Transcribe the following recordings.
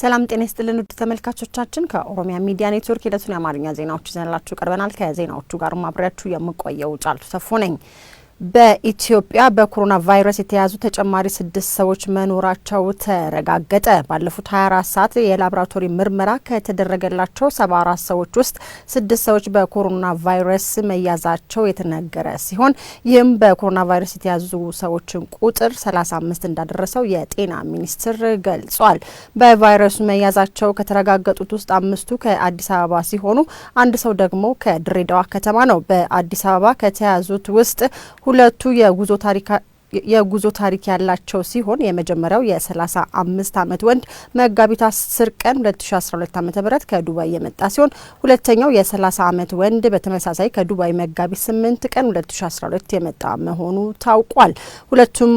ሰላም ጤና ይስጥልን ውድ ተመልካቾቻችን ከኦሮሚያ ሚዲያ ኔትወርክ የዕለቱን የአማርኛ ዜናዎች ይዘንላችሁ ቀርበናል። ከዜናዎቹ ጋር ማብራሪያችሁ የምቆየው ጫልቱ ሰፉ ነኝ። በኢትዮጵያ በኮሮና ቫይረስ የተያዙ ተጨማሪ 6 ሰዎች መኖራቸው ተረጋገጠ። ባለፉት 24 ሰዓት የላቦራቶሪ ምርመራ ከተደረገላቸው 74 ሰዎች ውስጥ 6 ሰዎች በኮሮና ቫይረስ መያዛቸው የተነገረ ሲሆን ይህም በኮሮና ቫይረስ የተያዙ ሰዎችን ቁጥር 35 እንዳደረሰው የጤና ሚኒስቴር ገልጿል። በቫይረሱ መያዛቸው ከተረጋገጡት ውስጥ 5ቱ ከአዲስ አበባ ሲሆኑ አንድ ሰው ደግሞ ከድሬዳዋ ከተማ ነው። በአዲስ አበባ ከተያዙት ውስጥ ሁለቱ የጉዞ ታሪክ ያላቸው ሲሆን የመጀመሪያው የ35 ዓመት ወንድ መጋቢት 10 ቀን 2012 ዓ.ም ከዱባይ የመጣ ሲሆን ሁለተኛው የ30 ዓመት ወንድ በተመሳሳይ ከዱባይ መጋቢት 8 ቀን 2012 የመጣ መሆኑ ታውቋል። ሁለቱም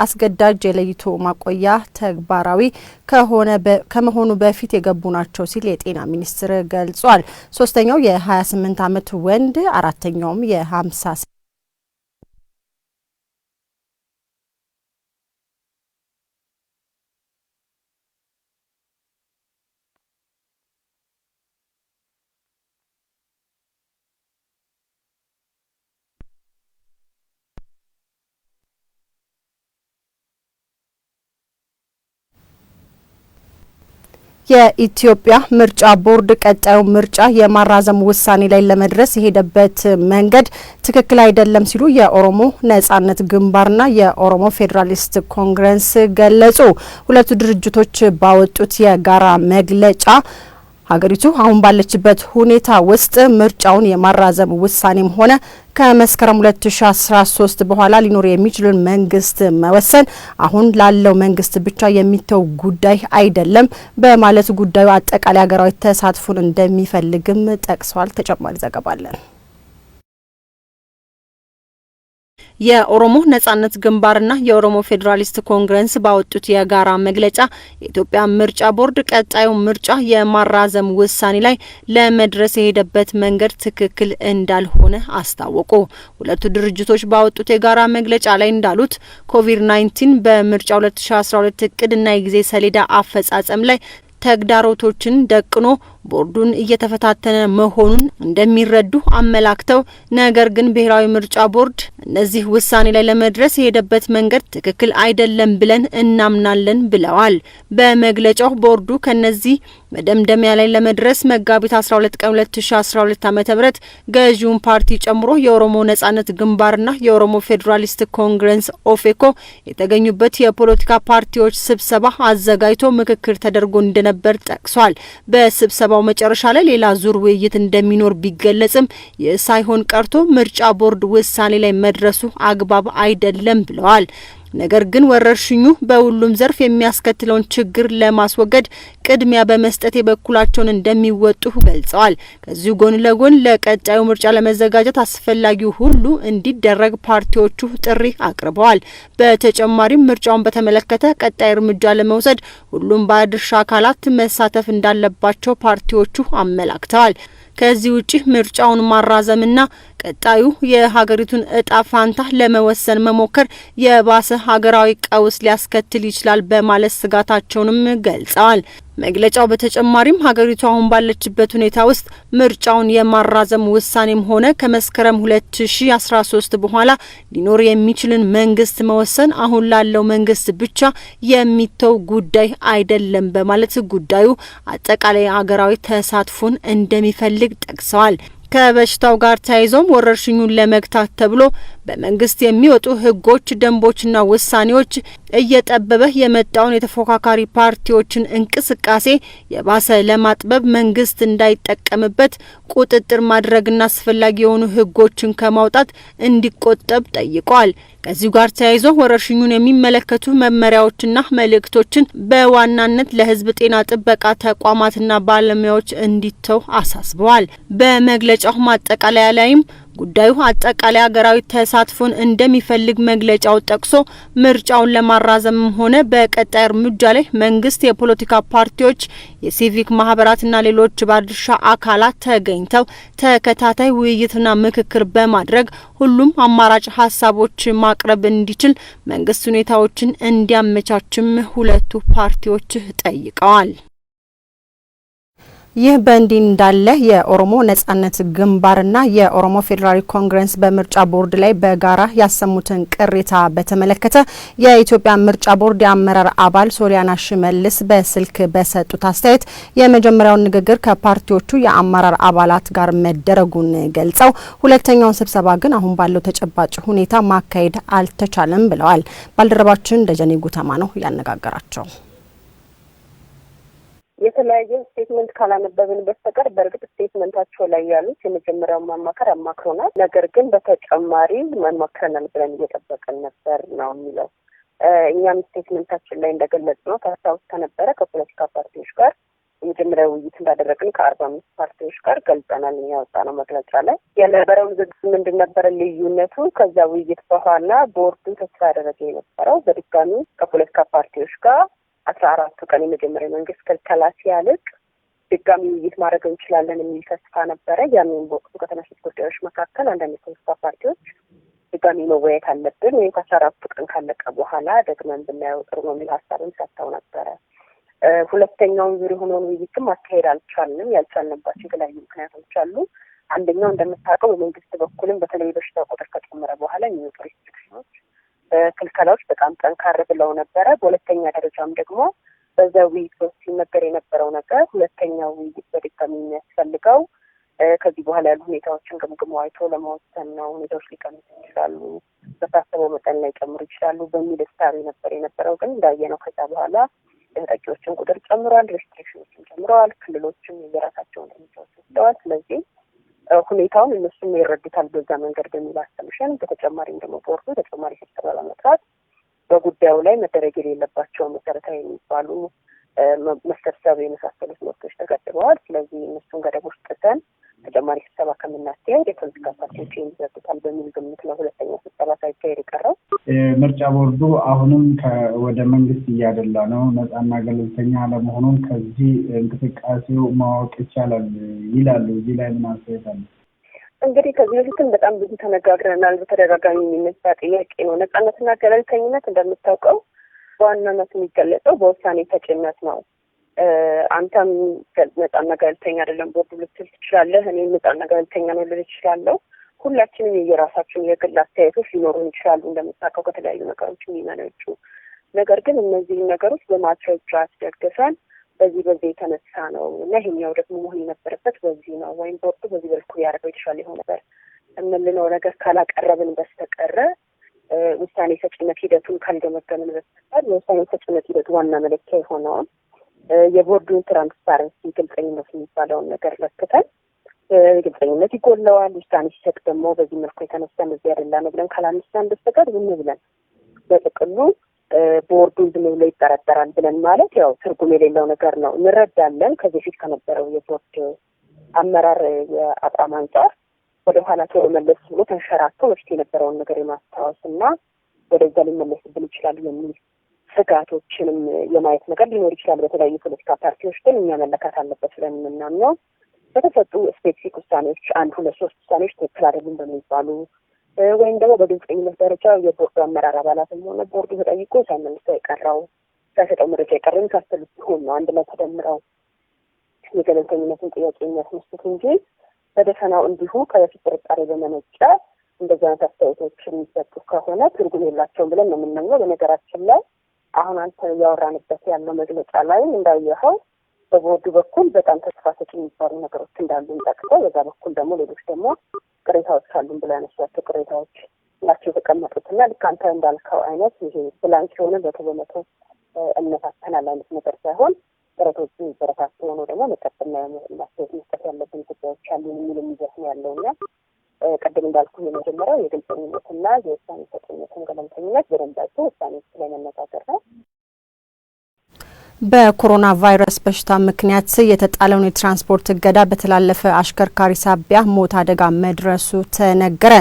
አስገዳጅ የለይቶ ማቆያ ተግባራዊ ከመሆኑ በፊት የገቡ ናቸው ሲል የጤና ሚኒስቴር ገልጿል። ሶስተኛው የ28 ዓመት ወንድ አራተኛውም የ50 የኢትዮጵያ ምርጫ ቦርድ ቀጣዩ ምርጫ የማራዘም ውሳኔ ላይ ለመድረስ የሄደበት መንገድ ትክክል አይደለም ሲሉ የኦሮሞ ነጻነት ግንባርና የኦሮሞ ፌዴራሊስት ኮንግረስ ገለጹ። ሁለቱ ድርጅቶች ባወጡት የጋራ መግለጫ ሀገሪቱ አሁን ባለችበት ሁኔታ ውስጥ ምርጫውን የማራዘም ውሳኔም ሆነ ከመስከረም 2013 በኋላ ሊኖር የሚችልን መንግስት መወሰን አሁን ላለው መንግስት ብቻ የሚተው ጉዳይ አይደለም በማለት ጉዳዩ አጠቃላይ ሀገራዊ ተሳትፎን እንደሚፈልግም ጠቅሰዋል። ተጨማሪ ዘገባ አለን። የኦሮሞ ነጻነት ግንባርና የኦሮሞ ፌዴራሊስት ኮንግረስ ባወጡት የጋራ መግለጫ የኢትዮጵያ ምርጫ ቦርድ ቀጣዩ ምርጫ የማራዘም ውሳኔ ላይ ለመድረስ የሄደበት መንገድ ትክክል እንዳልሆነ አስታወቁ። ሁለቱ ድርጅቶች ባወጡት የጋራ መግለጫ ላይ እንዳሉት ኮቪድ-19 በምርጫ 2012 እቅድና የጊዜ ሰሌዳ አፈጻጸም ላይ ተግዳሮቶችን ደቅኖ ቦርዱን እየተፈታተነ መሆኑን እንደሚረዱ አመላክተው ነገር ግን ብሔራዊ ምርጫ ቦርድ እነዚህ ውሳኔ ላይ ለመድረስ የሄደበት መንገድ ትክክል አይደለም ብለን እናምናለን ብለዋል። በመግለጫው ቦርዱ ከነዚህ መደምደሚያ ላይ ለመድረስ መጋቢት 12 ቀን 2012 ዓ.ም ገዢውን ፓርቲ ጨምሮ የኦሮሞ ነጻነት ግንባርና የኦሮሞ ፌዴራሊስት ኮንግረስ ኦፌኮ የተገኙበት የፖለቲካ ፓርቲዎች ስብሰባ አዘጋጅቶ ምክክር ተደርጎ እንደነበር ጠቅሷል። በስብሰባው መጨረሻ ላይ ሌላ ዙር ውይይት እንደሚኖር ቢገለጽም ይህ ሳይሆን ቀርቶ ምርጫ ቦርድ ውሳኔ ላይ መድረሱ አግባብ አይደለም ብለዋል። ነገር ግን ወረርሽኙ በሁሉም ዘርፍ የሚያስከትለውን ችግር ለማስወገድ ቅድሚያ በመስጠት የበኩላቸውን እንደሚወጡ ገልጸዋል። ከዚሁ ጎን ለጎን ለቀጣዩ ምርጫ ለመዘጋጀት አስፈላጊው ሁሉ እንዲደረግ ፓርቲዎቹ ጥሪ አቅርበዋል። በተጨማሪም ምርጫውን በተመለከተ ቀጣይ እርምጃ ለመውሰድ ሁሉም ባለድርሻ አካላት መሳተፍ እንዳለባቸው ፓርቲዎቹ አመላክተዋል። ከዚህ ውጪ ምርጫውን ማራዘምና ቀጣዩ የሀገሪቱን እጣ ፋንታ ለመወሰን መሞከር የባሰ ሀገራዊ ቀውስ ሊያስከትል ይችላል በማለት ስጋታቸውንም ገልጸዋል። መግለጫው በተጨማሪም ሀገሪቱ አሁን ባለችበት ሁኔታ ውስጥ ምርጫውን የማራዘም ውሳኔም ሆነ ከመስከረም 2013 በኋላ ሊኖር የሚችልን መንግስት መወሰን አሁን ላለው መንግስት ብቻ የሚተው ጉዳይ አይደለም በማለት ጉዳዩ አጠቃላይ ሀገራዊ ተሳትፎን እንደሚፈልግ ጠቅሰዋል። ከበሽታው ጋር ተያይዞም ወረርሽኙን ለመግታት ተብሎ በመንግስት የሚወጡ ህጎች፣ ደንቦችና ውሳኔዎች እየጠበበ የመጣውን የተፎካካሪ ፓርቲዎችን እንቅስቃሴ የባሰ ለማጥበብ መንግስት እንዳይጠቀምበት ቁጥጥር ማድረግና አስፈላጊ የሆኑ ህጎችን ከማውጣት እንዲቆጠብ ጠይቋል። ከዚሁ ጋር ተያይዞ ወረርሽኙን የሚመለከቱ መመሪያዎችና መልእክቶችን በዋናነት ለህዝብ ጤና ጥበቃ ተቋማትና ባለሙያዎች እንዲተው አሳስበዋል። በመግለጫው ማጠቃለያ ላይም ጉዳዩ አጠቃላይ ሀገራዊ ተሳትፎን እንደሚፈልግ መግለጫው ጠቅሶ ምርጫውን ለማራዘምም ሆነ በቀጣይ እርምጃ ላይ መንግስት፣ የፖለቲካ ፓርቲዎች፣ የሲቪክ ማህበራትና ሌሎች ባለድርሻ አካላት ተገኝተው ተከታታይ ውይይትና ምክክር በማድረግ ሁሉም አማራጭ ሀሳቦች ማቅረብ እንዲችል መንግስት ሁኔታዎችን እንዲያመቻችም ሁለቱ ፓርቲዎች ጠይቀዋል። ይህ በእንዲህ እንዳለ የኦሮሞ ነጻነት ግንባርና የኦሮሞ ፌዴራሊስት ኮንግረስ በምርጫ ቦርድ ላይ በጋራ ያሰሙትን ቅሬታ በተመለከተ የኢትዮጵያ ምርጫ ቦርድ የአመራር አባል ሶሊያና ሽመልስ በስልክ በሰጡት አስተያየት የመጀመሪያውን ንግግር ከፓርቲዎቹ የአመራር አባላት ጋር መደረጉን ገልጸው ሁለተኛውን ስብሰባ ግን አሁን ባለው ተጨባጭ ሁኔታ ማካሄድ አልተቻለም ብለዋል። ባልደረባችን ደጀኔ ጉተማ ነው ያነጋገራቸው። የተለያየ ስቴትመንት ካላነበብን በስተቀር በእርግጥ ስቴትመንታቸው ላይ ያሉት የመጀመሪያው ማማከር አማክሮናል፣ ነገር ግን በተጨማሪ ማማከረናል ብለን እየጠበቀን ነበር ነው የሚለው። እኛም ስቴትመንታችን ላይ እንደገለጽነው ታስታውስ ከነበረ ከፖለቲካ ፓርቲዎች ጋር የመጀመሪያ ውይይት እንዳደረግን ከ45 ፓርቲዎች ጋር ገልጸናል። እኛ ያወጣነው መግለጫ ላይ የነበረው ዝግጅት ምንድን ነበረ ልዩነቱ? ከዛ ውይይት በኋላ ቦርዱ ተስፋ ያደረገ የነበረው በድጋሚ ከፖለቲካ ፓርቲዎች ጋር 14 ቀን የመጀመሪያ መንግስት ክልከላ ሲያልቅ ድጋሚ ውይይት ማድረግ እንችላለን የሚል ተስፋ ነበረ። ያንን በወቅቱ ከተነሱት ጉዳዮች መካከል አንዳንድ የፖለቲካ ፓርቲዎች ድጋሚ መወያየት አለብን ወይም ከ14 ቀን ካለቀ በኋላ ደግመን ብናየው ጥሩ ነው የሚል ሀሳብን ሰጥተው ነበረ። ሁለተኛውን ዙር የሆነውን ውይይትም ማካሄድ አልቻልንም። ያልቻልንባቸው የተለያዩ ምክንያቶች አሉ። አንደኛው እንደምታውቀው በመንግስት በኩልም በተለይ በሽታው ቁጥር ከጨመረ በኋላ የሚወጡ ሪስትሪክሽኖች ክልከላዎች በጣም ጠንካራ ብለው ነበረ። በሁለተኛ ደረጃም ደግሞ በዛ ውይይት ውስጥ ሲነገር የነበረው ነገር ሁለተኛው ውይይት በድጋሚ የሚያስፈልገው ከዚህ በኋላ ያሉ ሁኔታዎችን ገምግሞ አይቶ ለመወሰን ነው። ሁኔታዎች ሊቀንሱ ይችላሉ፣ በታሰበው መጠን ላይ ጨምሩ ይችላሉ በሚል እሳቤ ነበር የነበረው። ግን እንዳየነው ከዛ በኋላ ተጠቂዎችን ቁጥር ጨምሯል፣ ሬስትሪክሽኖችን ጨምረዋል፣ ክልሎችም የራሳቸውን እርምጃዎች ወስደዋል። ስለዚህ ሁኔታውን እነሱም ይረዱታል በዛ መንገድ በሚል አሰምሽን በተጨማሪም ደግሞ ቦርዱ ተጨማሪ ስብሰባ በመጥራት በጉዳዩ ላይ መደረግ የሌለባቸው መሰረታዊ የሚባሉ መሰብሰብ የመሳሰሉት መብቶች ተገድበዋል። ስለዚህ እነሱን ገደቦች ጥሰን ተጨማሪ ስብሰባ ከምናካሄድ የፖለቲካ ፓርቲዎች ይረዱታል በሚል ግምት ነው ሁለተኛው ስብሰባ ሳይካሄድ የቀረው። ምርጫ ቦርዱ አሁንም ወደ መንግስት እያደላ ነው፣ ነጻና ገለልተኛ አለመሆኑን ከዚህ እንቅስቃሴው ማወቅ ይቻላል ይላሉ። እዚህ ላይ ምን አስተያየት አለ? እንግዲህ ከዚህ በፊትም በጣም ብዙ ተነጋግረናል። በተደጋጋሚ የሚነሳ ጥያቄ ነው። ነጻነትና ገለልተኝነት እንደምታውቀው በዋናነት የሚገለጸው በውሳኔ ሰጪነት ነው። አንተም ነጻና ገለልተኛ አይደለም ቦርዱ ልትል ትችላለህ፣ እኔም ነጻና ገለልተኛ ነው ልል እችላለሁ። ሁላችንም የየራሳችን የግል አስተያየቶች ሊኖሩን ይችላሉ፣ እንደምታውቀው ከተለያዩ ነገሮች የሚመነጩ። ነገር ግን እነዚህ ነገሮች በማስረጃ አስደግፈን በዚህ የተነሳ ነው እና ይሄኛው ደግሞ መሆን የነበረበት በዚህ ነው ወይም ቦርዱ በዚህ መልኩ ያደረገው የተሻለ ይሆን ነበር የምንለው ነገር ካላቀረብን በስተቀረ ውሳኔ ሰጭነት ሂደቱን ካልገመገምን በስተቀር የውሳኔ ሰጭነት ሂደቱ ዋና መለኪያ የሆነውን የቦርዱን ትራንስፓረንሲ ግልጸኝነት የሚባለውን ነገር ለክተን ግልጸኝነት ይጎለዋል፣ ውሳኔ ሲሰጥ ደግሞ በዚህ መልኩ የተነሳ እዚህ አይደለም ብለን ካላነሳን በስተቀር ዝም ብለን በጥቅሉ ቦርዱን ዝም ብሎ ይጠረጠራል ብለን ማለት ያው ትርጉም የሌለው ነገር ነው። እንረዳለን ከዚህ በፊት ከነበረው የቦርድ አመራር የአቋም አንጻር ወደ ኋላ ቶሎ መለስ ብሎ ተንሸራቶ በፊት የነበረውን ነገር የማስታወስና ወደዛ ሊመለስብን ይችላል የሚል ስጋቶችንም የማየት ነገር ሊኖር ይችላል። በተለያዩ ፖለቲካ ፓርቲዎች ግን እኛ መለካት አለበት ብለን የምናምነው በተሰጡ ስፔሲፊክ ውሳኔዎች 1፣ 2፣ 3 ውሳኔዎች ትክክል አይደሉም በሚባሉ ወይም ደግሞ በግልጸኝነት ደረጃ የቦርዱ አመራር አባላትም ሆነ ቦርዱ ተጠይቆ ሳይመልሰው የቀረው ሳይሰጠው መረጃ የቀረው ካስተሉ ሲሆን ነው አንድ ላይ ተደምረው የገለልተኝነትን ጥያቄ የሚያስነሱት እንጂ በደፈናው እንዲሁ ከበፊት ጥርጣሬ በመነጨ እንደዚህ አይነት አስተያየቶች የሚሰጡ ከሆነ ትርጉም የላቸውም ብለን ነው የምናምነው። በነገራችን ላይ አሁን አንተ ያወራንበት ያለው መግለጫ ላይ እንዳየኸው በቦርዱ በኩል በጣም ተስፋ ሰጪ የሚባሉ ነገሮች እንዳሉ ጠቅሰው በዛ በኩል ደግሞ ሌሎች ደግሞ ቅሬታዎች አሉን ብለው ያነሷቸው ቅሬታዎች ናቸው የተቀመጡትና ልክ አንተ እንዳልከው አይነት ይሄ ብላንክ የሆነ በመቶ እነታተናል አይነት ነገር ሳይሆን ጥረቶቹ በረታቱ ሆኖ ደግሞ መቀጠልና ማስተያየት መስጠት ያለብን ጉዳዮች አሉ የሚል የሚዘት ነው ያለውና ቀደም እንዳልኩ የመጀመሪያው የግልጸኝነትና የውሳኔ ሰጭነትን ገለልተኝነት በደንብ አይቶ ውሳኔ ላይ መነጋገር ነው። በኮሮና ቫይረስ በሽታ ምክንያት የተጣለውን የትራንስፖርት እገዳ በተላለፈ አሽከርካሪ ሳቢያ ሞት አደጋ መድረሱ ተነገረ።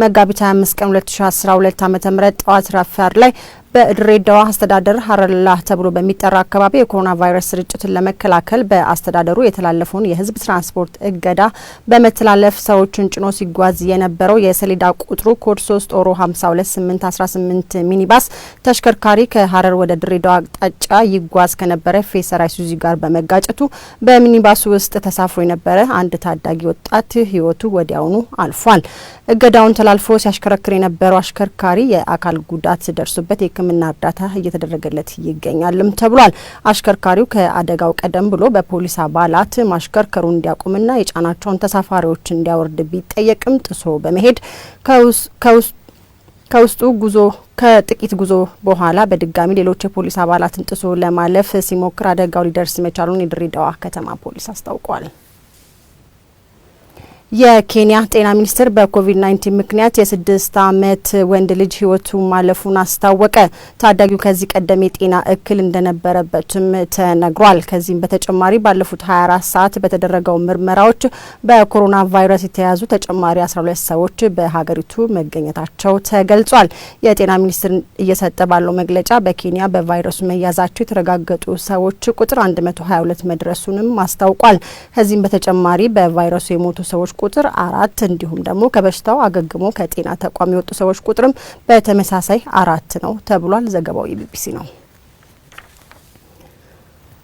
መጋቢት 25 ቀን 2012 ዓ.ም ጠዋት ረፋድ ላይ በድሬዳዋ አስተዳደር ሀረላ ተብሎ በሚጠራ አካባቢ የኮሮና ቫይረስ ስርጭትን ለመከላከል በአስተዳደሩ የተላለፈውን የህዝብ ትራንስፖርት እገዳ በመተላለፍ ሰዎችን ጭኖ ሲጓዝ የነበረው የሰሌዳ ቁጥሩ ኮድ 3 ኦሮ 52818 ሚኒባስ ተሽከርካሪ ከሀረር ወደ ድሬዳዋ አቅጣጫ ይጓዝ ከነበረ ፌሰር አይሱዚ ጋር በመጋጨቱ በሚኒባሱ ውስጥ ተሳፍሮ የነበረ አንድ ታዳጊ ወጣት ህይወቱ ወዲያውኑ አልፏል። እገዳውን ተላልፎ ሲያሽከረክር የነበረው አሽከርካሪ የአካል ጉዳት ደርሶበት የሕክምና እርዳታ እየተደረገለት ይገኛልም ተብሏል። አሽከርካሪው ከአደጋው ቀደም ብሎ በፖሊስ አባላት ማሽከርከሩን እንዲያቆምና የጫናቸውን ተሳፋሪዎች እንዲያወርድ ቢጠየቅም ጥሶ በመሄድ ከጥቂት ጉዞ በኋላ በድጋሚ ሌሎች የፖሊስ አባላትን ጥሶ ለማለፍ ሲሞክር አደጋው ሊደርስ መቻሉን የድሬዳዋ ከተማ ፖሊስ አስታውቋል። የኬንያ ጤና ሚኒስቴር በኮቪድ-19 ምክንያት የ6 ዓመት ወንድ ልጅ ህይወቱ ማለፉን አስታወቀ። ታዳጊው ከዚህ ቀደም የጤና እክል እንደነበረበትም ተነግሯል። ከዚህም በተጨማሪ ባለፉት 24 ሰዓት በተደረገው ምርመራዎች በኮሮና ቫይረስ የተያዙ ተጨማሪ 12 ሰዎች በሀገሪቱ መገኘታቸው ተገልጿል። የጤና ሚኒስቴር እየሰጠ ባለው መግለጫ በኬንያ በቫይረሱ መያዛቸው የተረጋገጡ ሰዎች ቁጥር 122 መድረሱንም አስታውቋል። ከዚህም በተጨማሪ በቫይረሱ የሞቱ ሰዎች ቁጥር 4 እንዲሁም ደግሞ ከበሽታው አገግሞ ከጤና ተቋም የወጡ ሰዎች ቁጥርም በተመሳሳይ 4 ነው ተብሏል። ዘገባው የቢቢሲ ነው።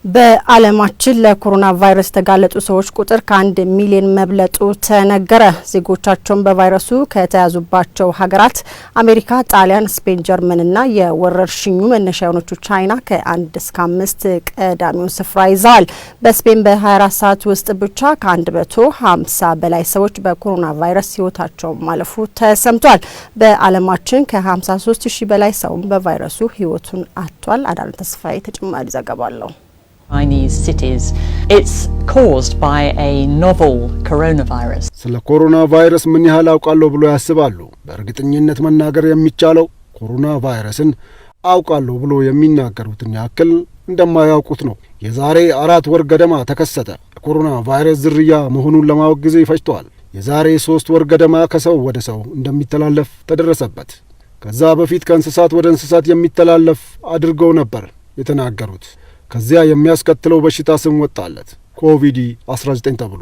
በዓለማችን ለኮሮና ቫይረስ የተጋለጡ ሰዎች ቁጥር ከ1 ሚሊዮን መብለጡ ተነገረ። ዜጎቻቸውን በቫይረሱ ከተያዙባቸው ሀገራት አሜሪካ፣ ጣሊያን፣ ስፔን፣ ጀርመንና የወረርሽኙ መነሻ የሆነችው ቻይና ከ1 እስከ 5 ቀዳሚውን ስፍራ ይዘዋል። በስፔን በ24 ሰዓት ውስጥ ብቻ ከ150 በላይ ሰዎች በኮሮና ቫይረስ ህይወታቸው ማለፉ ተሰምቷል። በዓለማችን ከ53 ሺህ በላይ ሰው በቫይረሱ ህይወቱን አጥቷል። አዳነ ተስፋዬ ተጨማሪ ዘገባ አለው። Chinese cities. It's caused by a novel coronavirus. ስለ ኮሮና ቫይረስ ምን ያህል አውቃለሁ ብሎ ያስባሉ? በእርግጠኝነት መናገር የሚቻለው ኮሮና ቫይረስን አውቃለሁ ብሎ የሚናገሩትን ያክል እንደማያውቁት ነው። የዛሬ 4 ወር ገደማ ተከሰተ። የኮሮና ቫይረስ ዝርያ መሆኑን ለማወቅ ጊዜ ፈጅቷል። የዛሬ 3 ወር ገደማ ከሰው ወደ ሰው እንደሚተላለፍ ተደረሰበት። ከዛ በፊት ከእንስሳት ወደ እንስሳት የሚተላለፍ አድርገው ነበር የተናገሩት። ከዚያ የሚያስከትለው በሽታ ስም ወጣለት፣ ኮቪድ-19 ተብሎ።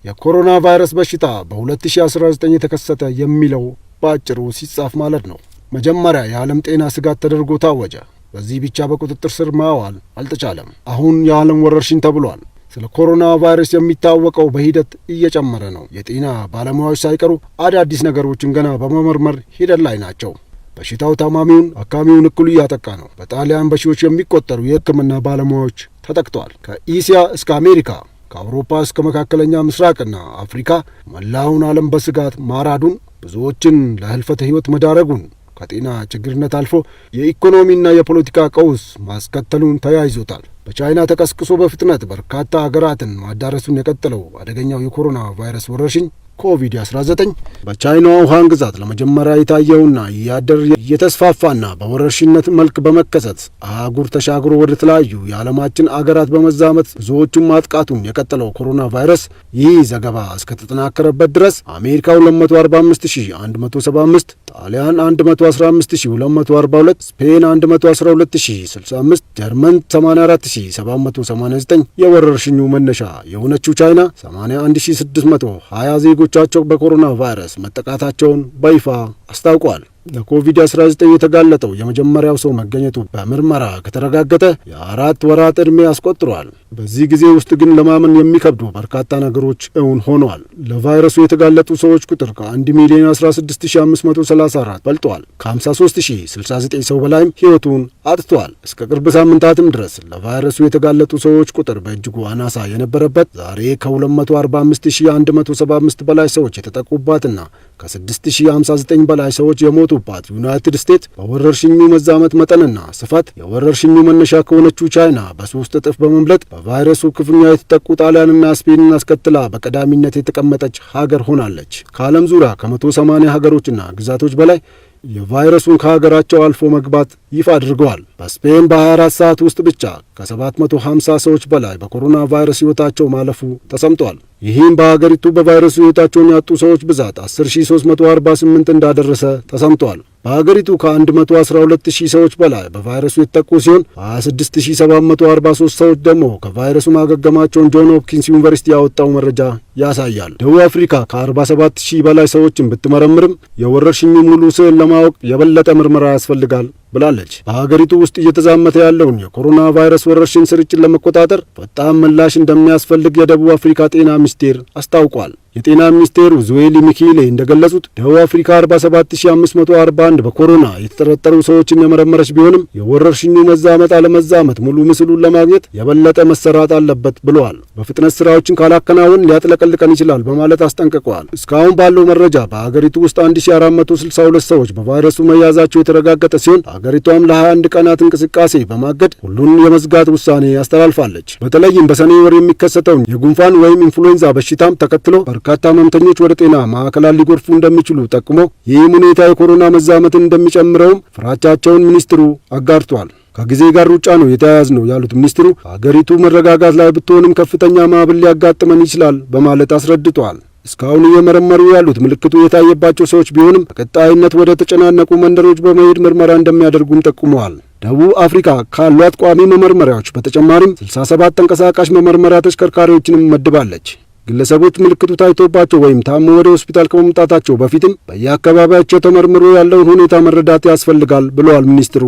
የኮሮና ቫይረስ በሽታ በ2019 የተከሰተ የሚለው በአጭሩ ሲጻፍ ማለት ነው። መጀመሪያ የዓለም ጤና ስጋት ተደርጎ ታወጀ። በዚህ ብቻ በቁጥጥር ስር ማዋል አልተቻለም። አሁን የዓለም ወረርሽኝ ተብሏል። ስለ ኮሮና ቫይረስ የሚታወቀው በሂደት እየጨመረ ነው። የጤና ባለሙያዎች ሳይቀሩ አዳዲስ ነገሮችን ገና በመመርመር ሂደት ላይ ናቸው። በሽታው ታማሚውን አካሚውን እኩል እያጠቃ ነው። በጣሊያን በሺዎች የሚቆጠሩ የሕክምና ባለሙያዎች ተጠቅተዋል። ከኢሲያ እስከ አሜሪካ፣ ከአውሮፓ እስከ መካከለኛ ምስራቅና አፍሪካ መላውን ዓለም በስጋት ማራዱን፣ ብዙዎችን ለህልፈተ ሕይወት መዳረጉን፣ ከጤና ችግርነት አልፎ የኢኮኖሚና የፖለቲካ ቀውስ ማስከተሉን ተያይዞታል። በቻይና ተቀስቅሶ በፍጥነት በርካታ ሀገራትን ማዳረሱን የቀጠለው አደገኛው የኮሮና ቫይረስ ወረርሽኝ ኮቪድ-19 በቻይናው ውሃን ግዛት ለመጀመሪያ የታየውና እያደር እየተስፋፋና በወረርሽኝነት መልክ በመከሰት አህጉር ተሻግሮ ወደ ተለያዩ የዓለማችን አገራት በመዛመት ብዙዎቹን ማጥቃቱን የቀጠለው ኮሮና ቫይረስ ይህ ዘገባ እስከተጠናከረበት ድረስ አሜሪካ 245175፣ ጣሊያን 115242፣ ስፔን 112065፣ ጀርመን 84789፣ የወረርሽኙ መነሻ የሆነችው ቻይና 81620 ዜጎች ቻቸው በኮሮና ቫይረስ መጠቃታቸውን በይፋ አስታውቋል። ለኮቪድ-19 የተጋለጠው የመጀመሪያው ሰው መገኘቱ በምርመራ ከተረጋገጠ የ4 ወራት ዕድሜ አስቆጥሯል። በዚህ ጊዜ ውስጥ ግን ለማመን የሚከብዱ በርካታ ነገሮች እውን ሆነዋል። ለቫይረሱ የተጋለጡ ሰዎች ቁጥር ከ1,016,534 በልጧል። ከ53,069 ሰው በላይም ሕይወቱን አጥቷል። እስከ ቅርብ ሳምንታትም ድረስ ለቫይረሱ የተጋለጡ ሰዎች ቁጥር በእጅጉ አናሳ የነበረበት ዛሬ ከ245,175 በላይ ሰዎች የተጠቁባትና ከ6,059 በላይ ሰዎች የሞቱባት ዩናይትድ ስቴትስ በወረርሽኙ መዛመት መጠንና ስፋት የወረርሽኙ መነሻ ከሆነችው ቻይና በ3 እጥፍ በመብለጥ በቫይረሱ ክፉኛ የተጠቁ ጣሊያንና ስፔንን አስከትላ በቀዳሚነት የተቀመጠች ሀገር ሆናለች። ከዓለም ዙሪያ ከ180 ሀገሮችና ግዛቶች በላይ የቫይረሱን ከሀገራቸው አልፎ መግባት ይፋ አድርገዋል። በስፔን በ24 ሰዓት ውስጥ ብቻ ከ750 ሰዎች በላይ በኮሮና ቫይረስ ሕይወታቸው ማለፉ ተሰምቷል። ይህም በሀገሪቱ በቫይረሱ ሕይወታቸውን ያጡ ሰዎች ብዛት 10348 እንዳደረሰ ተሰምቷል። በሀገሪቱ ከ112000 ሰዎች በላይ በቫይረሱ የተጠቁ ሲሆን 26743 ሰዎች ደግሞ ከቫይረሱ ማገገማቸውን ጆን ሆፕኪንስ ዩኒቨርሲቲ ያወጣው መረጃ ያሳያል። ደቡብ አፍሪካ ከ47000 በላይ ሰዎችን ብትመረምርም የወረርሽኙ ሙሉ ስዕል ለማወቅ የበለጠ ምርመራ ያስፈልጋል ብላለች። በሀገሪቱ ውስጥ እየተዛመተ ያለውን የኮሮና ቫይረስ ወረርሽኝ ስርጭት ለመቆጣጠር ፈጣን ምላሽ እንደሚያስፈልግ የደቡብ አፍሪካ ጤና ሚኒስቴር አስታውቋል። የጤና ሚኒስቴሩ ዙዌሊ ሚኪሌ እንደገለጹት ደቡብ አፍሪካ 47541 በኮሮና የተጠረጠሩ ሰዎችን የመረመረች ቢሆንም የወረርሽኙ መዛመት አለመዛመት ሙሉ ምስሉን ለማግኘት የበለጠ መሰራት አለበት ብለዋል። በፍጥነት ስራዎችን ካላከናወን ሊያጥለቀልቀን ይችላል በማለት አስጠንቅቀዋል። እስካሁን ባለው መረጃ በሀገሪቱ ውስጥ 1462 ሰዎች በቫይረሱ መያዛቸው የተረጋገጠ ሲሆን ሀገሪቷም ለ21 ቀናት እንቅስቃሴ በማገድ ሁሉን የመዝጋት ውሳኔ አስተላልፋለች። በተለይም በሰኔ ወር የሚከሰተውን የጉንፋን ወይም ኢንፍሉዌንዛ በሽታም ተከትሎ በርካታ ህመምተኞች ወደ ጤና ማዕከላት ሊጎርፉ እንደሚችሉ ጠቁሞ ይህም ሁኔታ የኮሮና መዛመትን እንደሚጨምረውም ፍራቻቸውን ሚኒስትሩ አጋርቷል። ከጊዜ ጋር ሩጫ ነው የተያያዝ ነው ያሉት ሚኒስትሩ ሀገሪቱ መረጋጋት ላይ ብትሆንም ከፍተኛ ማዕበል ሊያጋጥመን ይችላል በማለት አስረድተዋል። እስካሁን እየመረመሩ ያሉት ምልክቱ የታየባቸው ሰዎች ቢሆንም በቀጣይነት ወደ ተጨናነቁ መንደሮች በመሄድ ምርመራ እንደሚያደርጉም ጠቁመዋል። ደቡብ አፍሪካ ካሏት ቋሚ መመርመሪያዎች በተጨማሪም 67 ተንቀሳቃሽ መመርመሪያ ተሽከርካሪዎችንም መድባለች። ግለሰቦች ምልክቱ ታይቶባቸው ወይም ታሞ ወደ ሆስፒታል ከመምጣታቸው በፊትም በየአካባቢያቸው ተመርምሮ ያለውን ሁኔታ መረዳት ያስፈልጋል ብለዋል ሚኒስትሩ።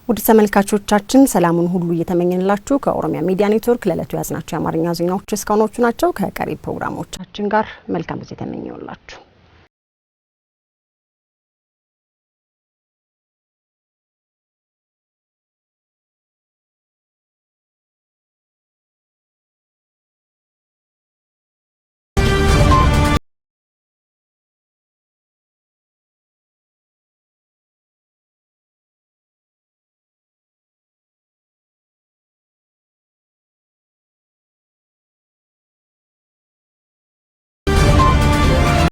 ውድ ተመልካቾቻችን ሰላሙን ሁሉ እየተመኘንላችሁ ከኦሮሚያ ሚዲያ ኔትወርክ ለዕለቱ ያዝናቸው የአማርኛ ዜናዎች እስካሁኖቹ ናቸው። ከቀሪ ፕሮግራሞቻችን ጋር መልካም ጊዜ ተመኘውላችሁ።